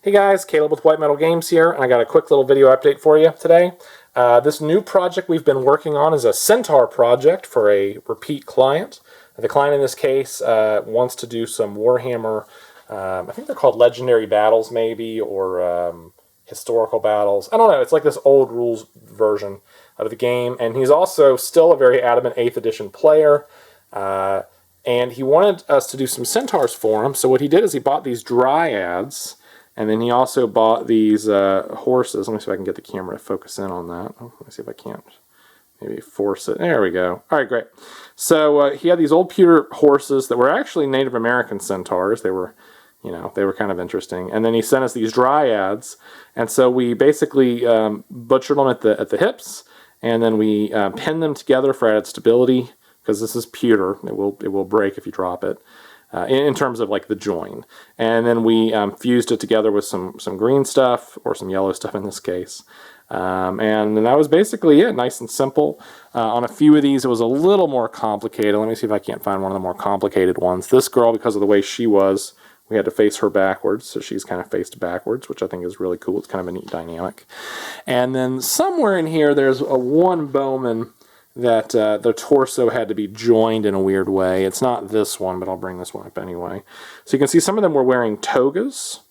Hey guys, Caleb with White Metal Games here, and I got a quick little video update for you today. This new project we've been working on is a Centaur project for a repeat client. The client in this case wants to do some Warhammer, I think they're called Legendary Battles maybe, or Historical Battles. I don't know, it's like this old rules version of the game, and he's also still a very adamant 8th edition player. And he wanted us to do some Centaurs for him, so what he did is he bought these Dryads, and then he also bought these horses. Let me see if I can get the camera to focus in on that. Let me see if I can't maybe force it. There we go. All right, great. So he had these old pewter horses that were actually Native American centaurs. They were, they were kind of interesting. And then he sent us these Dryads, and so we basically butchered them at the hips, and then we pinned them together for added stability, because this is pewter. It will break if you drop it. In terms of like the join, and then we fused it together with some green stuff, or some yellow stuff in this case, and then that was basically it. Nice and simple. On a few of these it was a little more complicated. Let me see if I can't find one of the more complicated ones. This girl, because of the way she was, we had to face her backwards, so she's kind of faced backwards, which I think is really cool. It's kind of a neat dynamic. And then somewhere in here there's one bowman that the torso had to be joined in a weird way. It's not this one, but I'll bring this one up anyway. So you can see some of them were wearing togas,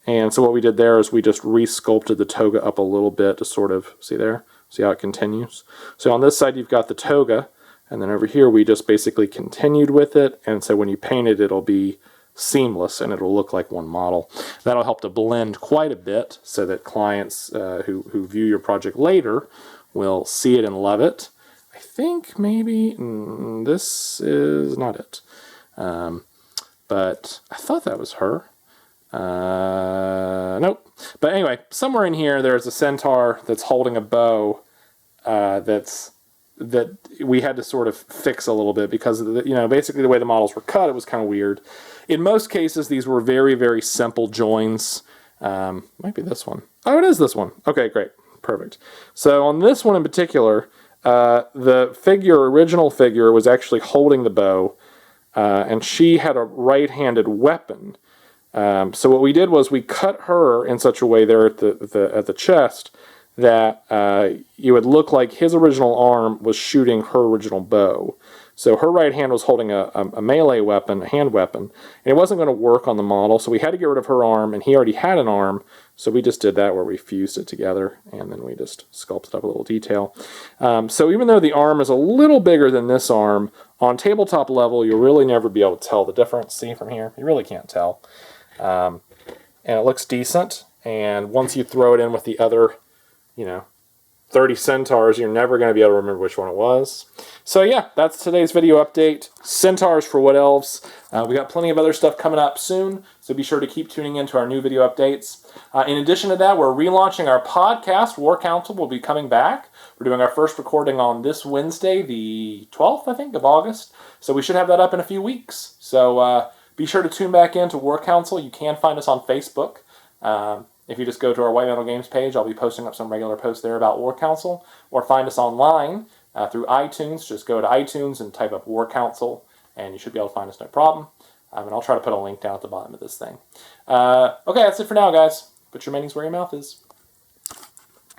and so what we did there is we just re-sculpted the toga up a little bit to sort of, see there? See how it continues? So on this side you've got the toga, and then over here we just basically continued with it, and so when you paint it, it'll be seamless and it'll look like one model. That'll help to blend quite a bit so that clients who view your project later will see it and love it. I think maybe this is not it, but I thought that was her. Nope. But anyway, somewhere in here there's a centaur that's holding a bow that we had to sort of fix a little bit because basically the way the models were cut, it was kind of weird. In most cases, these were very, very simple joins. Might be this one. Oh, it is this one. Okay, great, perfect. So on this one in particular, the original figure was actually holding the bow, and she had a right-handed weapon. So what we did was we cut her in such a way there at the chest that it would look like his original arm was shooting her original bow. So her right hand was holding a melee weapon, a hand weapon, and it wasn't going to work on the model, so we had to get rid of her arm, and he already had an arm, so we just did that where we fused it together, and then we just sculpted up a little detail. So even though the arm is a little bigger than this arm, on tabletop level, you'll really never be able to tell the difference. See from here? You really can't tell. And it looks decent, and once you throw it in with the other, 30 Centaurs, you're never going to be able to remember which one it was. So yeah, that's today's video update. Centaurs for Wood Elves. We got plenty of other stuff coming up soon, so be sure to keep tuning in to our new video updates. In addition to that, we're relaunching our podcast. War Council will be coming back. We're doing our first recording on this Wednesday, the 12th, I think, of August. So we should have that up in a few weeks. So be sure to tune back in to War Council. You can find us on Facebook. If you just go to our White Metal Games page, I'll be posting up some regular posts there about War Council, or find us online through iTunes. Just go to iTunes and type up War Council, and you should be able to find us no problem. And I'll try to put a link down at the bottom of this thing. Okay, that's it for now, guys. Put your minis where your mouth is.